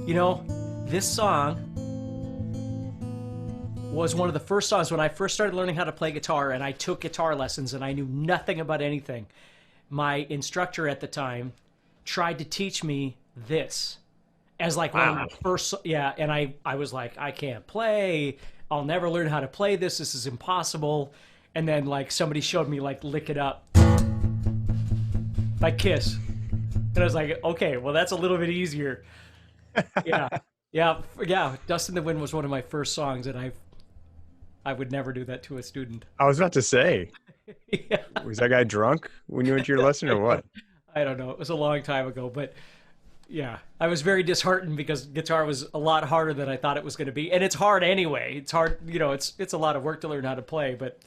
You know, this song was one of the first songs when I first started learning how to play guitar, and I took guitar lessons and I knew nothing about anything. My instructor at the time tried to teach me this as like one of my Wow. first, yeah, and I was like, I can't play. I'll never learn how to play this. This is impossible. And then like somebody showed me like Lick It Up by Kiss. And I was like, okay, well that's a little bit easier. Yeah. Yeah, yeah. Dust in the Wind was one of my first songs, and I would never do that to a student. I was about to say, Yeah, was that guy drunk when you went to your lesson or what? I don't know. It was a long time ago, but yeah, I was very disheartened because guitar was a lot harder than I thought it was going to be, and it's hard anyway. It's hard, it's a lot of work to learn how to play, but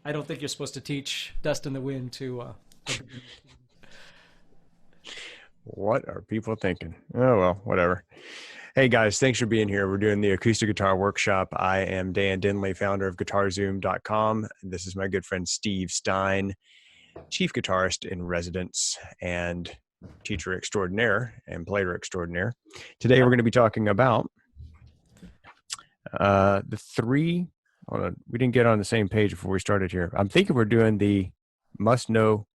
I don't think you're supposed to teach Dust in the Wind to. What are people thinking? Oh, well, whatever. Hey guys, thanks for being here. We're doing the acoustic guitar workshop. I am Dan Dinley, founder of GuitarZoom.com. This is my good friend Steve Stine, chief guitarist in residence and teacher extraordinaire and player extraordinaire. Today we're going to be talking about the three. Hold on, we didn't get on the same page before we started here. I'm thinking we're doing the must-know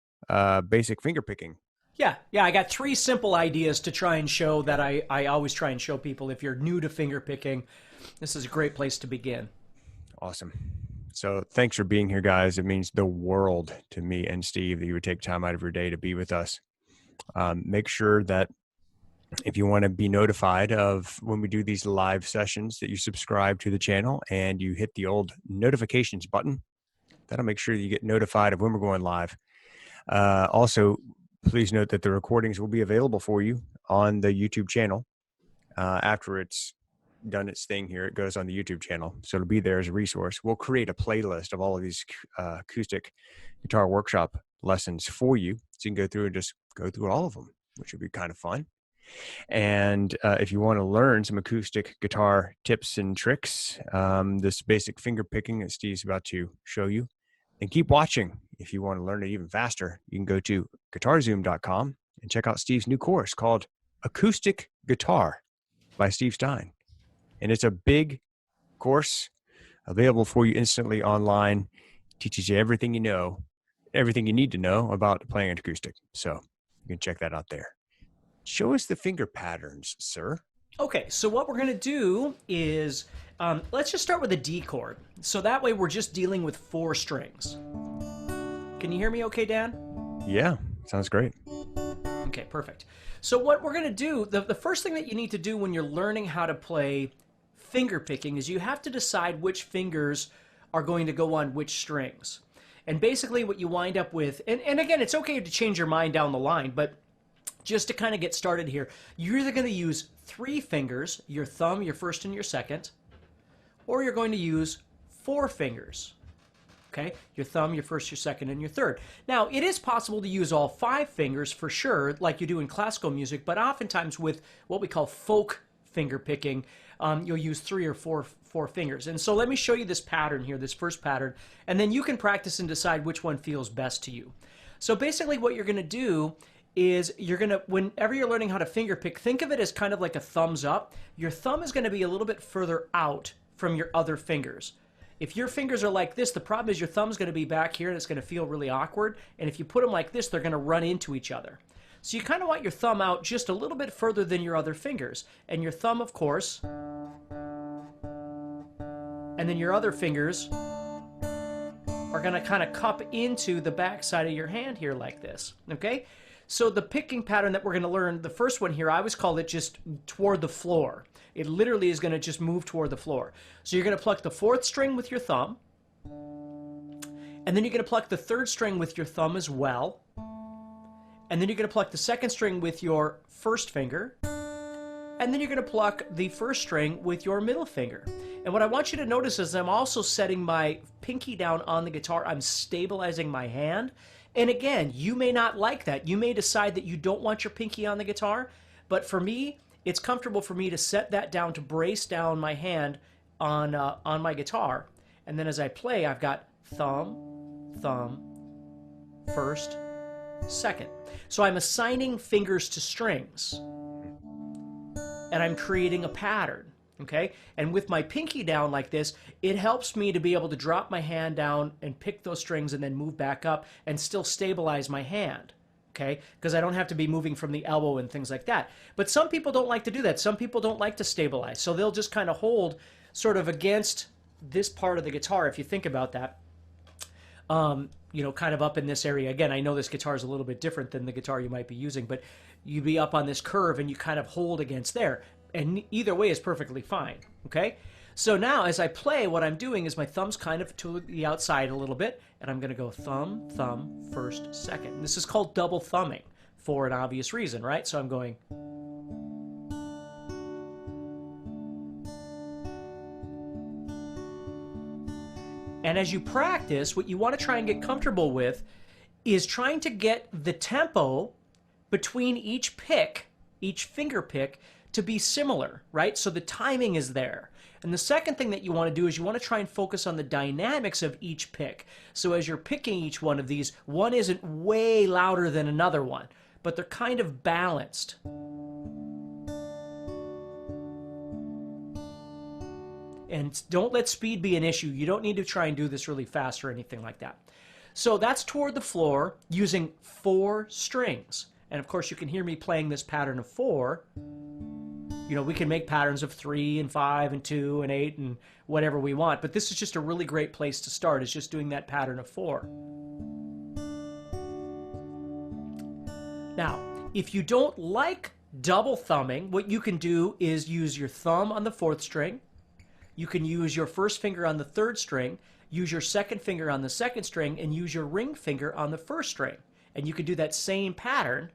basic finger picking. Yeah. I got three simple ideas to try and show that I always try and show people. If you're new to finger picking, this is a great place to begin. Awesome. So thanks for being here, guys. It means the world to me and Steve that you would take time out of your day to be with us. Make sure that if you want to be notified of when we do these live sessions, that you subscribe to the channel and you hit the old notifications button. That'll make sure you get notified of when we're going live. Also, please note that the recordings will be available for you on the YouTube channel. After it's done its thing here, it goes on the YouTube channel. So it'll be there as a resource. We'll create a playlist of all of these acoustic guitar workshop lessons for you. So you can go through and just go through all of them, which would be kind of fun. And if you want to learn some acoustic guitar tips and tricks, this basic finger picking that Steve's about to show you, and keep watching. If you want to learn it even faster, you can go to guitarzoom.com and check out Steve's new course called Acoustic Guitar by Steve Stine. And it's a big course available for you instantly online. Teaches you everything you know, everything you need to know about playing an acoustic. So you can check that out there. Show us the finger patterns, sir. Okay, so what we're going to do is let's just start with a D chord. So that way we're just dealing with 4 strings. Can you hear me okay, Dan? Yeah, sounds great. Okay, perfect. So what we're going to do, the first thing that you need to do when you're learning how to play finger picking is you have to decide which fingers are going to go on which strings. And basically what you wind up with, and again, it's okay to change your mind down the line, but just to kind of get started here, you're either going to use 3 fingers, your thumb, your first, and your second, or you're going to use 4 fingers. Okay, your thumb, your first, your second, and your third. Now, it is possible to use all 5 fingers for sure, like you do in classical music, but oftentimes with what we call folk finger picking, you'll use 3 or 4 fingers. And so let me show you this pattern here, this first pattern, and then you can practice and decide which one feels best to you. So basically what you're going to do is you're going to, whenever you're learning how to finger pick, think of it as kind of like a thumbs up. Your thumb is going to be a little bit further out from your other fingers. If your fingers are like this, the problem is your thumb's going to be back here and it's going to feel really awkward. And if you put them like this, they're going to run into each other. So you kind of want your thumb out just a little bit further than your other fingers. And your thumb, of course, and then your other fingers are going to kind of cup into the back side of your hand here like this, okay? So the picking pattern that we're going to learn, the first one here, I always call it just toward the floor. It literally is going to just move toward the floor. So you're going to pluck the 4th string with your thumb, and then you're going to pluck the 3rd string with your thumb as well, and then you're going to pluck the 2nd string with your first finger, and then you're going to pluck the 1st string with your middle finger. And what I want you to notice is I'm also setting my pinky down on the guitar. I'm stabilizing my hand. And again, you may not like that. You may decide that you don't want your pinky on the guitar, but for me, it's comfortable for me to set that down to brace down my hand on my guitar. And then as I play, I've got thumb, thumb, first, second. So I'm assigning fingers to strings. and I'm creating a pattern. Okay, and with my pinky down like this, it helps me to be able to drop my hand down and pick those strings and then move back up and still stabilize my hand. Okay, because I don't have to be moving from the elbow and things like that. But some people don't like to do that. Some people don't like to stabilize, so they'll just kind of hold sort of against this part of the guitar, if you think about that. You know, kind of up in this area. Again, I know this guitar is a little bit different than the guitar you might be using, but you'd be up on this curve and you kind of hold against there. And either way is perfectly fine, okay? So now as I play, what I'm doing is my thumb's kind of to the outside a little bit, and I'm going to go thumb, thumb, first, second. This is called double thumbing for an obvious reason, right? So I'm going... And as you practice, what you want to try and get comfortable with is trying to get the tempo between each pick, each finger pick, to be similar, right? So the timing is there. And the second thing that you want to do is you want to try and focus on the dynamics of each pick. So as you're picking each one of these, one isn't way louder than another one, but they're kind of balanced. And don't let speed be an issue. You don't need to try and do this really fast or anything like that. So that's toward the floor using 4 strings. And of course you can hear me playing this pattern of 4. You know, we can make patterns of 3 and 5 and 2 and 8 and whatever we want, but this is just a really great place to start, is just doing that pattern of 4. Now, if you don't like double thumbing, what you can do is use your thumb on the 4th string. You can use your first finger on the 3rd string, use your second finger on the 2nd string, and use your ring finger on the 1st string. And you can do that same pattern.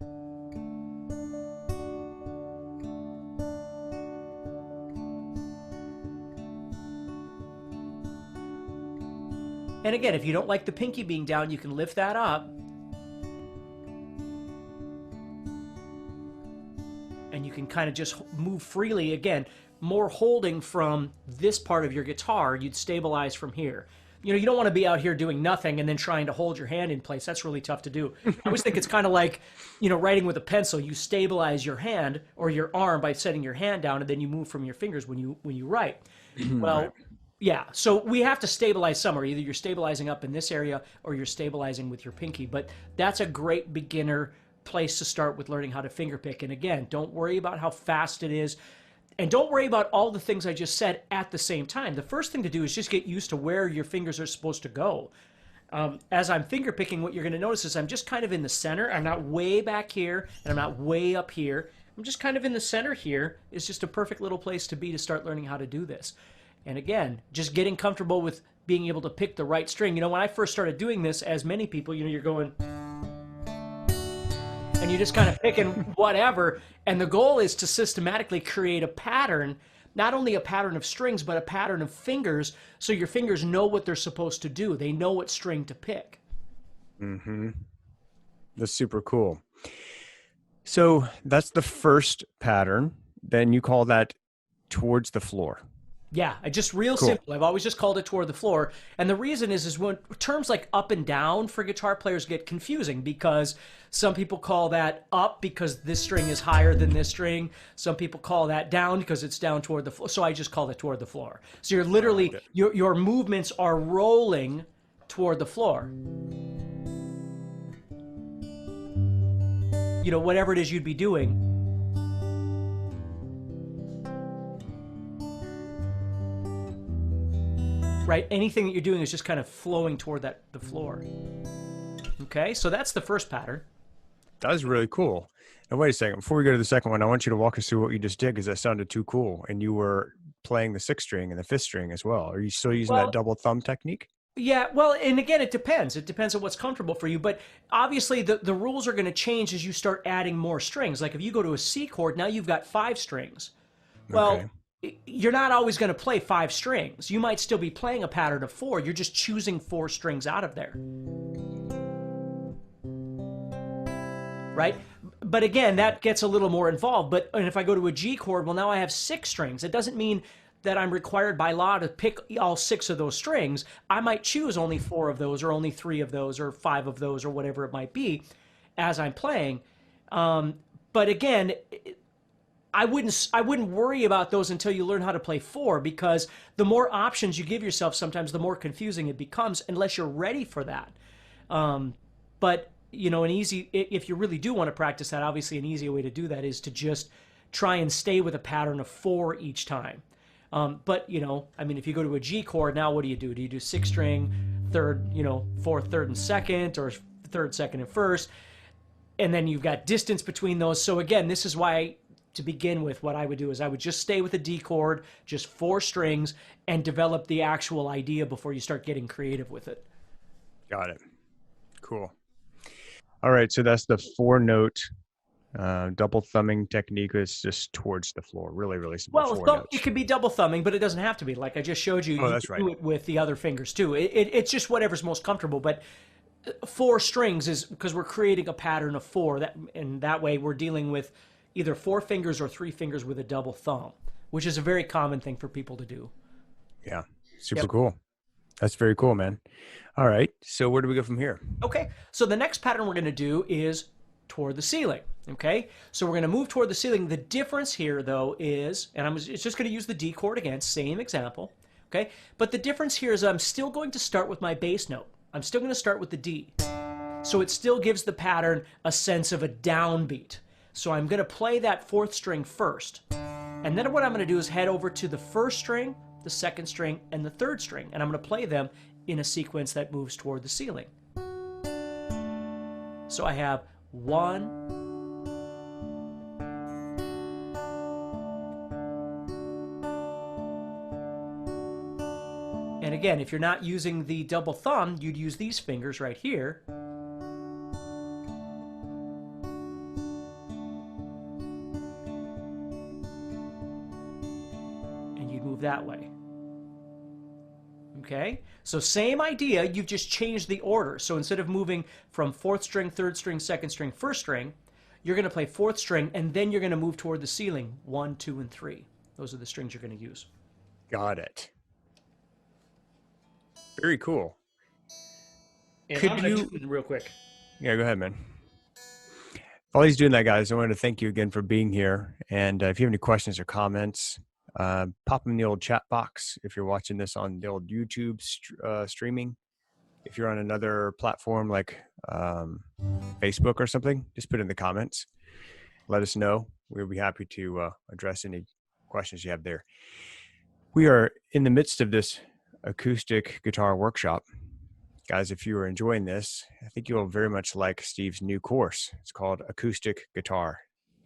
And again, if you don't like the pinky being down, you can lift that up. And you can kind of just move freely. Again, more holding from this part of your guitar, you'd stabilize from here. You know, you don't want to be out here doing nothing and then trying to hold your hand in place. That's really tough to do. I always think it's kind of like, you know, writing with a pencil. You stabilize your hand or your arm by setting your hand down, and then you move from your fingers when you write. Well, Right. yeah, so we have to stabilize somewhere. Either you're stabilizing up in this area or you're stabilizing with your pinky. But that's a great beginner place to start with learning how to fingerpick. And again, don't worry about how fast it is. And don't worry about all the things I just said at the same time. The first thing to do is just get used to where your fingers are supposed to go. As I'm fingerpicking, what you're going to notice is I'm just kind of in the center. I'm not way back here, and I'm not way up here. I'm just kind of in the center here. It's just a perfect little place to be to start learning how to do this. And again, just getting comfortable with being able to pick the right string. You know, when I first started doing this, as many people, you know, you're going... and you're just kind of picking whatever, and the goal is to systematically create a pattern, not only a pattern of strings, but a pattern of fingers, so your fingers know what they're supposed to do. They know what string to pick. Mm-hmm. That's super cool. So that's the first pattern. Then you call that towards the floor. Yeah, just real Cool. simple. I've always just called it toward the floor. And the reason is when terms like up and down for guitar players get confusing, because some people call that up because this string is higher than this string. Some people call that down because it's down toward the floor. So I just call it toward the floor. So you're literally, Okay. your movements are rolling toward the floor. You know, whatever it is you'd be doing. Right? Anything that you're doing is just kind of flowing toward the floor. Okay, so that's the first pattern. That was really cool. Now, wait a second. Before we go to the second one, I want you to walk us through what you just did, because that sounded too cool. And you were playing the 6th string and the 5th string as well. Are you still using Well, that double thumb technique? yeah, well, and again, it depends. It depends on what's comfortable for you. But obviously, the rules are going to change as you start adding more strings. Like if you go to a C chord, now you've got 5 strings. Well, Okay. you're not always going to play 5 strings. You might still be playing a pattern of 4. You're just choosing 4 strings out of there. Right? But again, that gets a little more involved. And if I go to a G chord, well, now I have 6 strings. It doesn't mean that I'm required by law to pick all 6 of those strings. I might choose only 4 of those, or only 3 of those, or 5 of those, or whatever it might be as I'm playing. But again, I wouldn't worry about those until you learn how to play 4, because the more options you give yourself, sometimes the more confusing it becomes unless you're ready for that. But an easy, if you really do want to practice that, obviously an easy way to do that is to just try and stay with a pattern of 4 each time. But I mean, if you go to a G chord, now what do you do? Do you do 6th string, third, 4th, 3rd, and 2nd, or 3rd, 2nd, and 1st? And then you've got distance between those. So again, this is why, to begin with, what I would do is I would just stay with a D chord, just 4 strings, and develop the actual idea before you start getting creative with it. Got it. Cool. All right, so that's the 4-note double thumbing technique. Is just towards the floor. Really, really simple. Well, 4 notes. it could be double thumbing, but it doesn't have to be. Like I just showed you, Oh, you that's can right. do it with the other fingers too. It's just whatever's most comfortable. But 4 strings is because we're creating a pattern of 4, and that way we're dealing with either 4 fingers or 3 fingers with a double thumb, which is a very common thing for people to do. Yeah, super cool. That's very cool, man. All right, so where do we go from here? Okay, so the next pattern we're going to do is toward the ceiling. Okay, so we're going to move toward the ceiling. The difference here, though, is, and it's just going to use the D chord again, same example. Okay, but the difference here is I'm still going to start with my bass note. I'm still going to start with the D. So it still gives the pattern a sense of a downbeat. So I'm going to play that 4th string first. And then what I'm going to do is head over to the 1st string, the 2nd string, and the 3rd string. And I'm going to play them in a sequence that moves toward the ceiling. So I have 1, and again, if you're not using the double thumb, you'd use these fingers right here. And you'd move that way. Okay, so same idea, you've just changed the order. So instead of moving from 4th string, 3rd string, 2nd string, 1st string, you're going to play 4th string, and then you're going to move toward the ceiling, 1, 2, and 3. Those are the strings you're going to use. Got it. Very cool. And Could you, real quick? Yeah, go ahead, man. While he's doing that, guys, I want to thank you again for being here. And if you have any questions or comments, pop them in the old chat box. If you're watching this on the old YouTube streaming, if you're on another platform like Facebook or something, just put it in the comments. Let us know. We'll be happy to address any questions you have there. We are in the midst of this acoustic guitar workshop. Guys, if you are enjoying this, I think you'll very much like Steve's new course. It's called Acoustic Guitar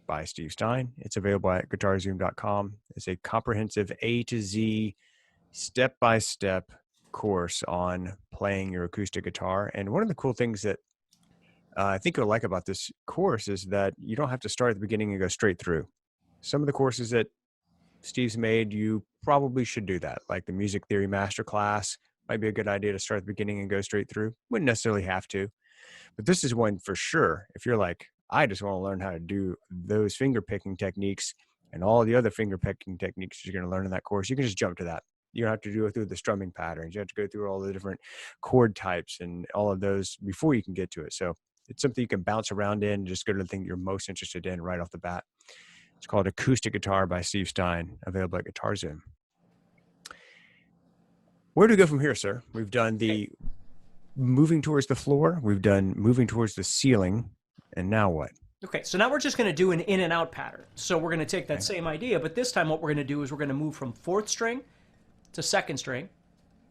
by Steve Stine. It's available at guitarzoom.com. It's a comprehensive A to Z, step-by-step course on playing your acoustic guitar. And one of the cool things that I think you'll like about this course is that you don't have to start at the beginning and go straight through. Some of the courses that Steve's made, you probably should do that, like the Music Theory Masterclass. Might be a good idea to start at the beginning and go straight through. Wouldn't necessarily have to, but this is one for sure. If you're like, I just want to learn how to do those finger picking techniques and all the other finger picking techniques you're going to learn in that course, you can just jump to that. You don't have to go through the strumming patterns. You have to go through all the different chord types and all of those before you can get to it. So it's something you can bounce around in, just go to the thing you're most interested in right off the bat. It's called Acoustic Guitar by Steve Stine, available at Guitar Zoom. Where do we go from here, sir? We've done the moving towards the floor. We've done moving towards the ceiling. And now what? Okay, so now we're just going to do an in and out pattern. So we're going to take that same idea, but this time what we're going to do is we're going to move from 4th string to 2nd string.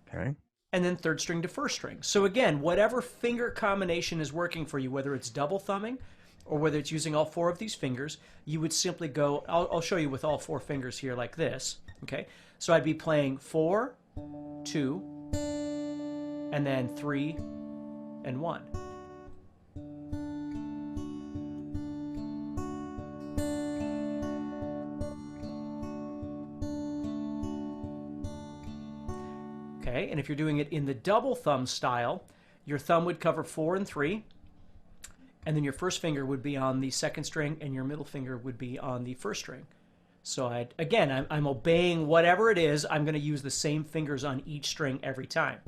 Okay. And then 3rd string to 1st string. So again, whatever finger combination is working for you, whether it's double thumbing or whether it's using all 4 of these fingers, you would simply go, I'll show you with all 4 fingers here like this. Okay, so I'd be playing 4, 2, and then 3 and 1. Okay, and if you're doing it in the double thumb style, your thumb would cover 4 and 3, and then your first finger would be on the 2nd string, and your middle finger would be on the 1st string. So I'm obeying whatever it is. I'm going to use the same fingers on each string every time.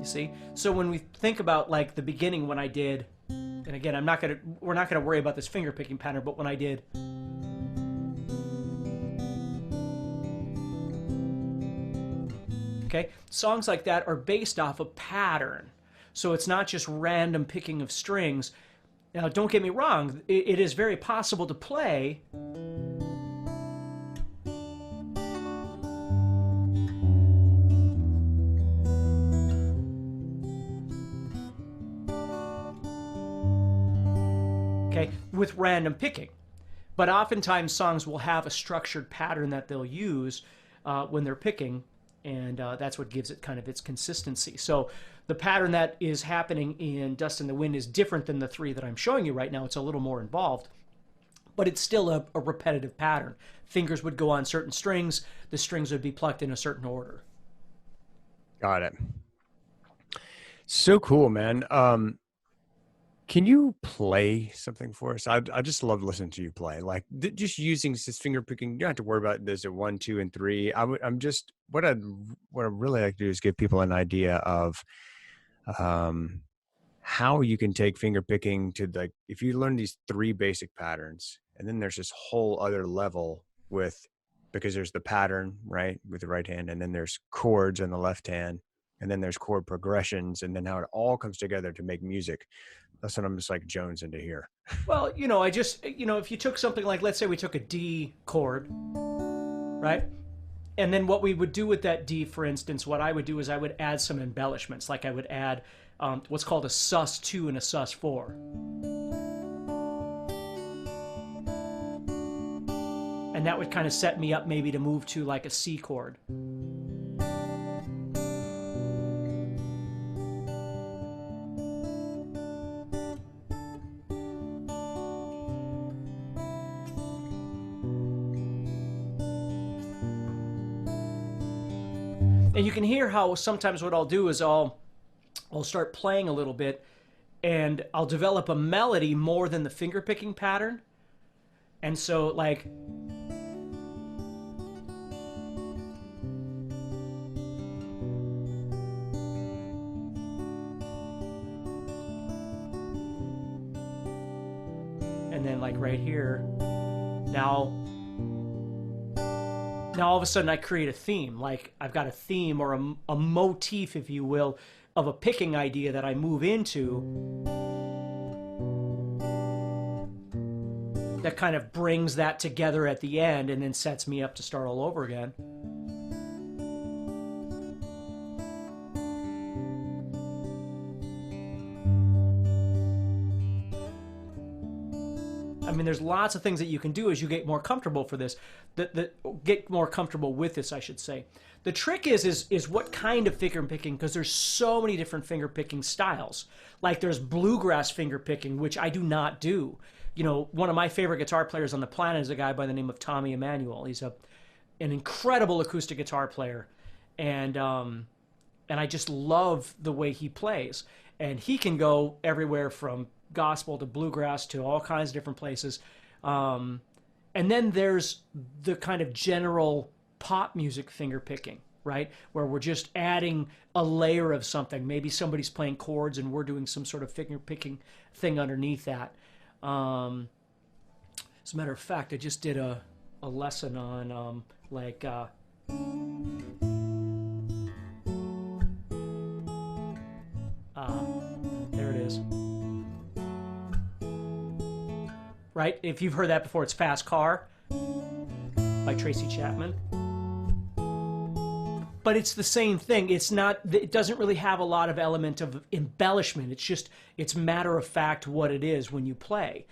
see? So when we think about like the beginning when I did, and again, we're not gonna worry about this finger picking pattern, but when I did, okay, songs like that are based off a pattern. So it's not just random picking of strings. Now, don't get me wrong, it is very possible to play okay, with random picking. But oftentimes songs will have a structured pattern that they'll use when they're picking, and that's what gives it kind of its consistency. So the pattern that is happening in Dust in the Wind is different than the three that I'm showing you right now. It's a little more involved, but it's still a repetitive pattern. Fingers would go on certain strings. The strings would be plucked in a certain order. Got it. So cool, man. Can you play something for us? I just love listening to you play. Like just using this finger picking. You don't have to worry about this at 1, 2, and 3. I'm just what I really like to do is give people an idea of how you can take finger picking to, like, if you learn these 3 basic patterns, and then there's this whole other level with, because there's the pattern, right, with the right hand, and then there's chords on the left hand, and then there's chord progressions, and then how it all comes together to make music. That's what I'm just like jonesing to hear. Well, if you took something like, let's say we took a D chord, right? And then what we would do with that D, for instance, what I would do is I would add some embellishments. Like I would add what's called a sus2 and a sus4. And that would kind of set me up maybe to move to like a C chord. And you can hear how sometimes what I'll do is I'll start playing a little bit and I'll develop a melody more than the finger picking pattern. And so like and then like right here, now all of a sudden I create a theme. Like I've got a theme or a motif, if you will, of a picking idea that I move into that kind of brings that together at the end and then sets me up to start all over again. I mean, there's lots of things that you can do as you get more comfortable for this. Get more comfortable with this, I should say. The trick is what kind of finger picking, because there's so many different finger picking styles. Like there's bluegrass finger picking, which I do not do. You know, one of my favorite guitar players on the planet is a guy by the name of Tommy Emmanuel. He's an incredible acoustic guitar player, and I just love the way he plays. And he can go everywhere from gospel to bluegrass to all kinds of different places. And then there's the kind of general pop music finger picking, right? Where we're just adding a layer of something. Maybe somebody's playing chords and we're doing some sort of finger picking thing underneath that. As a matter of fact, I just did a lesson on there it is. Right? If you've heard that before, it's Fast Car by Tracy Chapman. But it's the same thing. It doesn't really have a lot of element of embellishment. It's matter of fact what it is when you play.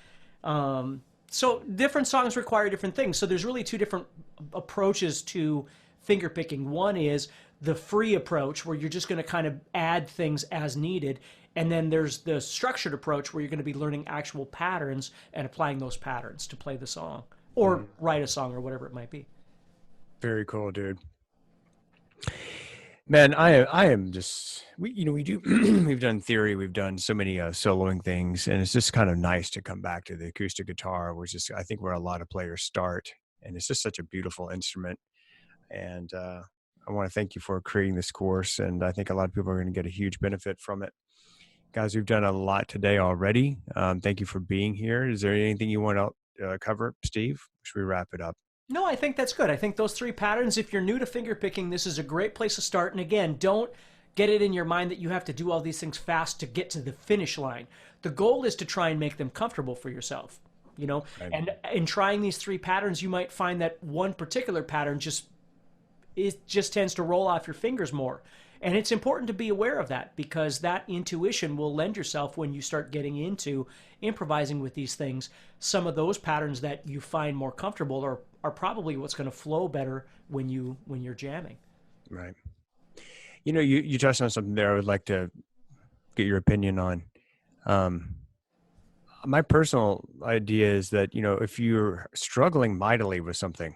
So different songs require different things. So there's really 2 different approaches to finger picking. One is the free approach, where you're just going to kind of add things as needed. And then there's the structured approach, where you're going to be learning actual patterns and applying those patterns to play the song or write a song or whatever it might be. Very cool, dude. Man, I am just, we do, we've done theory, we've done so many soloing things, and it's just kind of nice to come back to the acoustic guitar, which is, I think, where a lot of players start. And it's just such a beautiful instrument. And I want to thank you for creating this course, and I think a lot of people are going to get a huge benefit from it. Guys, we've done a lot today already. Thank you for being here. Is there anything you want to cover, Steve? Should we wrap it up? No, I think that's good. I think those three patterns, if you're new to finger picking, this is a great place to start. And again, don't get it in your mind that you have to do all these things fast to get to the finish line. The goal is to try and make them comfortable for yourself, you know? Right. And in trying these three patterns, you might find that one particular pattern just tends to roll off your fingers more. And it's important to be aware of that, because that intuition will lend yourself, when you start getting into improvising with these things, some of those patterns that you find more comfortable are probably what's going to flow better when you're jamming. Right. You know, you touched on something there I would like to get your opinion on. My personal idea is that, you know, if you're struggling mightily with something,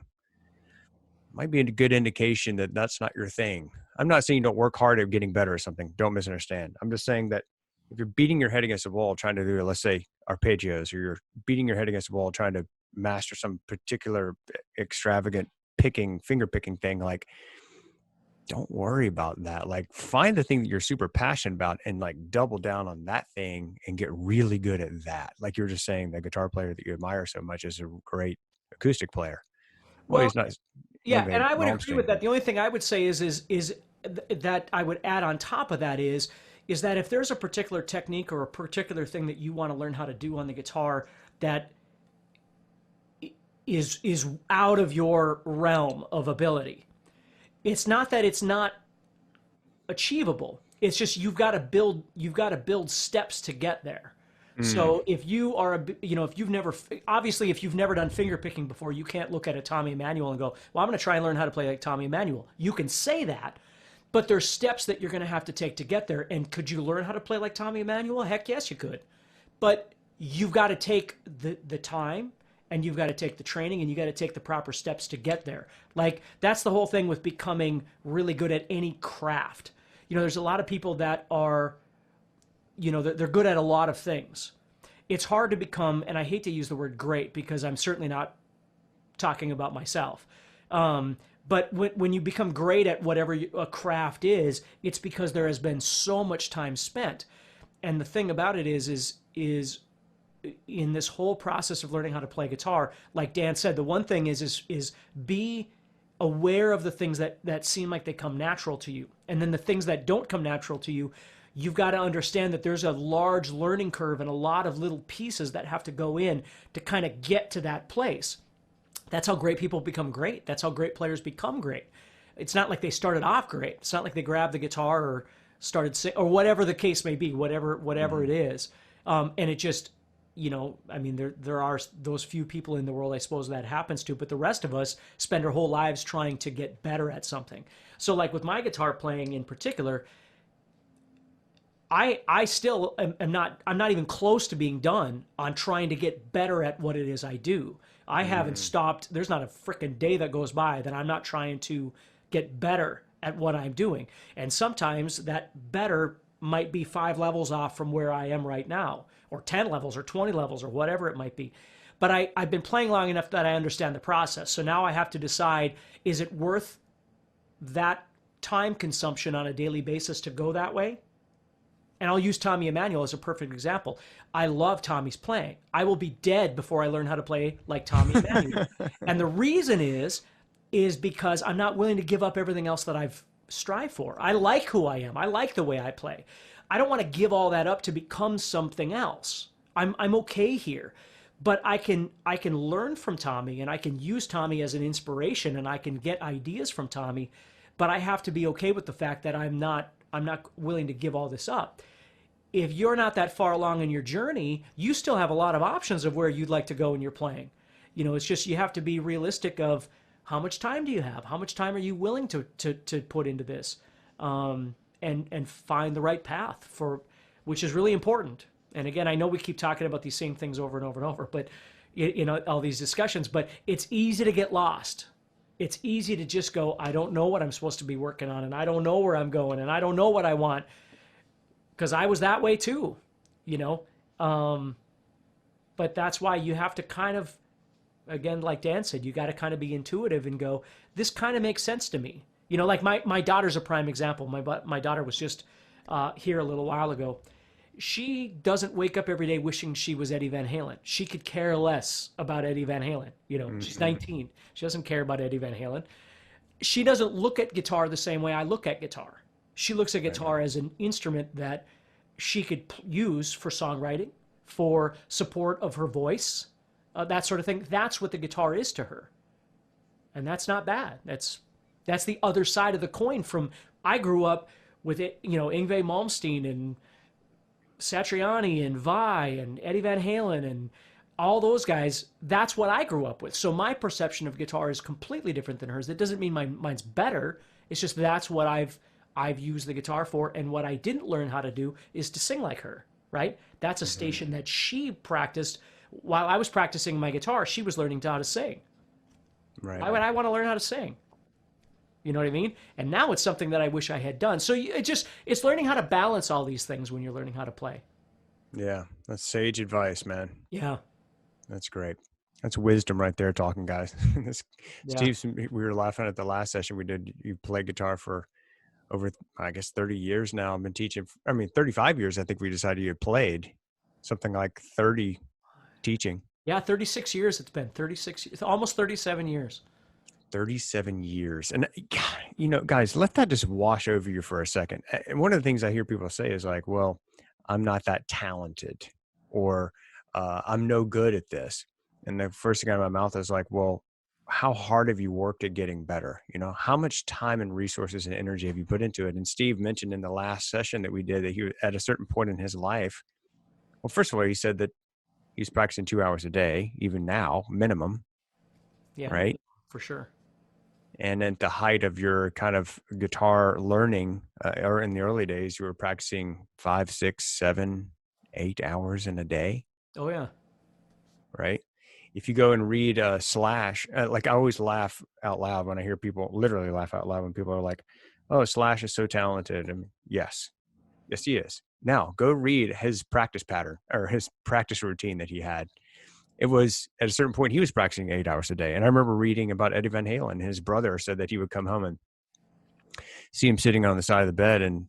might be a good indication that that's not your thing. I'm not saying you don't work hard at getting better or something. Don't misunderstand. I'm just saying that if you're beating your head against the wall trying to do, let's say, arpeggios, or you're beating your head against the wall trying to master some particular extravagant finger picking thing, like, don't worry about that. Like, find the thing that you're super passionate about and like double down on that thing and get really good at that. Like you were just saying, the guitar player that you admire so much is a great acoustic player. Well, Well, he's not. yeah, Anyway, and I would agree with Malmsteen. that. The only thing I would say is that I would add on top of that is that if there's a particular technique or a particular thing that you want to learn how to do on the guitar that is out of your realm of ability, it's not that it's not achievable. It's just you've got to build steps to get there. Mm, So if you are if you've never, obviously if you've never done finger picking before, you can't look at a Tommy Emmanuel and go, well, I'm going to try and learn how to play like Tommy Emmanuel. You can say that, but there's steps that you're going to have to take to get there. And could you learn how to play like Tommy Emmanuel? Heck yes, you could. But you've got to take the time, and you've got to take the training, and you got to take the proper steps to get there. Like, that's the whole thing with becoming really good at any craft. There's a lot of people that are, they're good at a lot of things. It's hard to become, and I hate to use the word great because I'm certainly not talking about myself. But when you become great at whatever a craft is, it's because there has been so much time spent. And the thing about it is in this whole process of learning how to play guitar, like Dan said, the one thing is be aware of the things that seem like they come natural to you. And then the things that don't come natural to you, you've got to understand that there's a large learning curve and a lot of little pieces that have to go in to kind of get to that place. That's how great people become great. That's how great players become great. It's not like they started off great. It's not like they grabbed the guitar or started sing, or whatever the case may be, whatever it is. And it just, I mean, there are those few people in the world, I suppose, that happens to, but the rest of us spend our whole lives trying to get better at something. So like with my guitar playing in particular, I still am not, I'm not even close to being done on trying to get better at what it is I do. I haven't stopped. There's not a freaking day that goes by that I'm not trying to get better at what I'm doing. And sometimes that better might be 5 levels off from where I am right now, or 10 levels or 20 levels or whatever it might be. But I've been playing long enough that I understand the process. So now I have to decide, is it worth that time consumption on a daily basis to go that way? And I'll use Tommy Emmanuel as a perfect example. I love Tommy's playing. I will be dead before I learn how to play like Tommy Emmanuel. And the reason is because I'm not willing to give up everything else that I've strived for. I like who I am. I like the way I play. I don't want to give all that up to become something else. I'm okay here. But I can learn from Tommy, and I can use Tommy as an inspiration, and I can get ideas from Tommy, but I have to be okay with the fact that I'm not willing to give all this up. If you're not that far along in your journey, you still have a lot of options of where you'd like to go in your playing. It's just you have to be realistic of how much time do you have? How much time are you willing to put into this? And find the right path which is really important. And again, I know we keep talking about these same things over and over and over, but all these discussions, but it's easy to get lost. It's easy to just go, I don't know what I'm supposed to be working on, and I don't know where I'm going, and I don't know what I want. Because I was that way too, But that's why you have to kind of, again, like Dan said, you got to kind of be intuitive and go, this kind of makes sense to me. You know, like my daughter's a prime example. My daughter was just here a little while ago. She doesn't wake up every day wishing she was Eddie Van Halen. She could care less about Eddie Van Halen. You know, she's Mm-hmm. 19. She doesn't care about Eddie Van Halen. She doesn't look at guitar the same way I look at guitar. She looks at Right. guitar as an instrument that she could use for songwriting, for support of her voice, that sort of thing. That's what the guitar is to her, and that's not bad. That's the other side of the coin. From I grew up with it, you know, Yngwie Malmsteen and Satriani and Vai and Eddie Van Halen and all those guys. That's what I grew up with. So my perception of guitar is completely different than hers. That doesn't mean mine's better. It's just that's what I've used the guitar for. And what I didn't learn how to do is to sing like her. Right? That's a Mm-hmm. station that she practiced while I was practicing my guitar. She was learning how to sing. Right. Why would I want to learn how to sing? You know what I mean? And now it's something that I wish I had done. So it's learning how to balance all these things when you're learning how to play. Yeah. That's sage advice, man. Yeah. That's great. That's wisdom right there talking, guys. This, Yeah. Steve, we were laughing at the last session we did. You played guitar for over, I guess, 30 years now. I've been teaching, 35 years. I think we decided you had played something like 30 teaching. Yeah, 36 years it's been. 36, almost 37 years. 37 years. And, you know, guys, let that just wash over you for a second. And one of the things I hear people say is like, well, I'm not that talented, or I'm no good at this. And the first thing out of my mouth is like, well, how hard have you worked at getting better? You know, how much time and resources and energy have you put into it? And Steve mentioned in the last session that we did that he was at a certain point in his life. Well, first of all, he said that he's practicing 2 hours a day, even now, minimum, Yeah, right? for sure. And at the height of your kind of guitar learning, or in the early days, you were practicing 5, 6, 7, 8 hours in a day, Oh, yeah. right? If you go and read Slash, like I always laugh out loud when I hear people, literally laugh out loud when people are like, oh, Slash is so talented. And yes, he is. Now go read his practice pattern or his practice routine that he had. It was at a certain point he was practicing 8 hours a day. And I remember reading about Eddie Van Halen. His brother said that he would come home and see him sitting on the side of the bed, and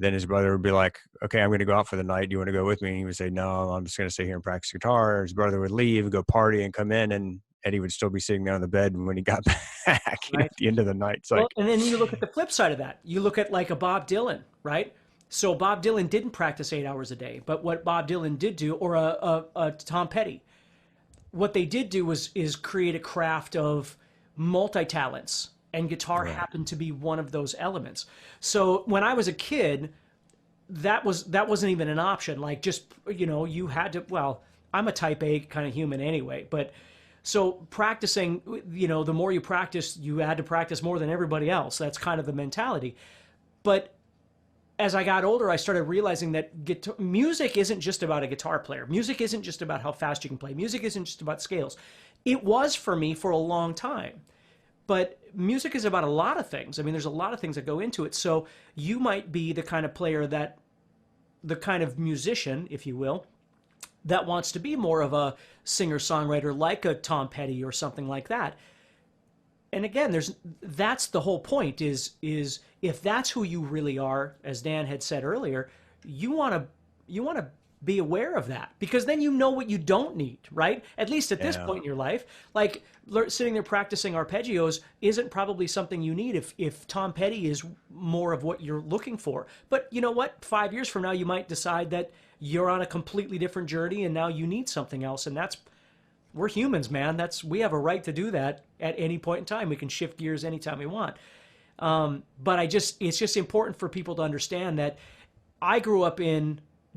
then his brother would be like, okay, I'm going to go out for the night. Do you want to go with me? And he would say, no, I'm just going to stay here and practice guitar. His brother would leave, go party, and come in, and Eddie would still be sitting there on the bed. And when he got back, you know, Right. at the end of the night, it's Well, like, and then you look at the flip side of that. You look at like a Bob Dylan, right? So Bob Dylan didn't practice 8 hours a day, but what Bob Dylan did do, or a Tom Petty, what they did do is create a craft of multi-talents, and guitar right, happened to be one of those elements. So when I was a kid, that wasn't even an option. Like, just, you know, you had to, well, I'm a type A kind of human anyway, but so practicing, you know, the more you practice, you had to practice more than everybody else. That's kind of the mentality. But as I got older, I started realizing that music isn't just about a guitar player. Music isn't just about how fast you can play. Music isn't just about scales. It was for me for a long time. But music is about a lot of things. I mean, there's a lot of things that go into it. So you might be the kind of player the kind of musician, if you will, that wants to be more of a singer-songwriter like a Tom Petty or something like that. And again, that's the whole point is if that's who you really are, as Dan had said earlier, you want to be aware of that, because then you know what you don't need, right? At least at this yeah, point in your life, like sitting there practicing arpeggios isn't probably something you need if Tom Petty is more of what you're looking for. But you know what? 5 years from now, you might decide that you're on a completely different journey and now you need something else, and we're humans, man. We have a right to do that at any point in time. We can shift gears anytime we want. But it's just important for people to understand that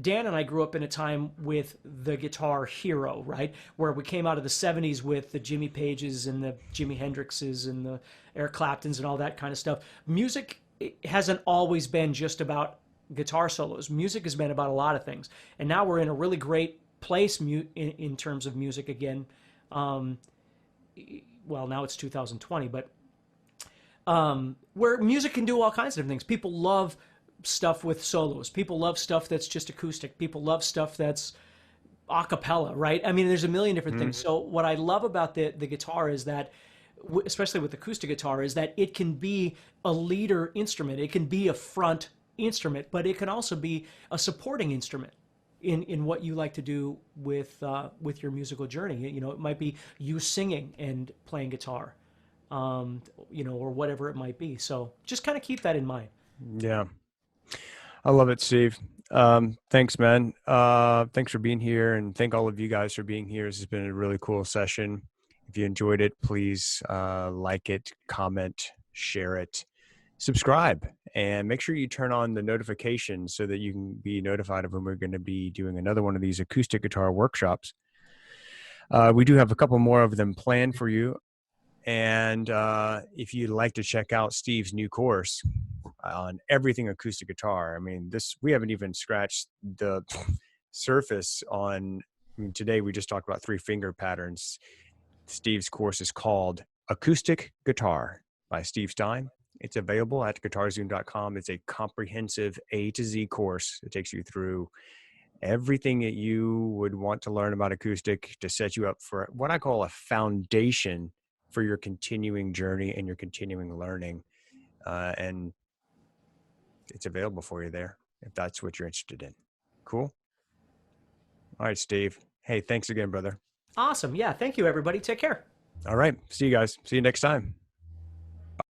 Dan and I grew up in a time with the guitar hero, right? Where we came out of the 70s with the Jimmy Pages and the Jimi Hendrixes and the Eric Claptons and all that kind of stuff. Music hasn't always been just about guitar solos. Music has been about a lot of things. And now we're in a really great place in terms of music again. Well, now it's 2020, but where music can do all kinds of different things. People love stuff with solos. People love stuff that's just acoustic. People love stuff that's a cappella, right? I mean, there's a million different things. So what I love about the guitar is that especially with acoustic guitar, is that it can be a leader instrument. It can be a front instrument, but it can also be a supporting instrument in what you like to do with your musical journey. You know, it might be you singing and playing guitar, you know, or whatever it might be. So just kind of keep that in mind. Yeah. I love it, Steve. Thanks, man. Thanks for being here, and thank all of you guys for being here. This has been a really cool session. If you enjoyed it, please like it, comment, share it, subscribe, and make sure you turn on the notifications so that you can be notified of when we're going to be doing another one of these acoustic guitar workshops. We do have a couple more of them planned for you. And if you'd like to check out Steve's new course on everything acoustic guitar, I mean, we haven't even scratched the surface on. I mean, today we just talked about 3 finger patterns. Steve's course is called Acoustic Guitar by Steve Stine. It's available at guitarzoom.com. It's a comprehensive A to Z course. It takes you through everything that you would want to learn about acoustic to set you up for what I call a foundation for your continuing journey and your continuing learning. And it's available for you there if that's what you're interested in. Cool. All right, Steve. Hey, thanks again, brother. Awesome. Yeah. Thank you, everybody. Take care. All right. See you guys. See you next time.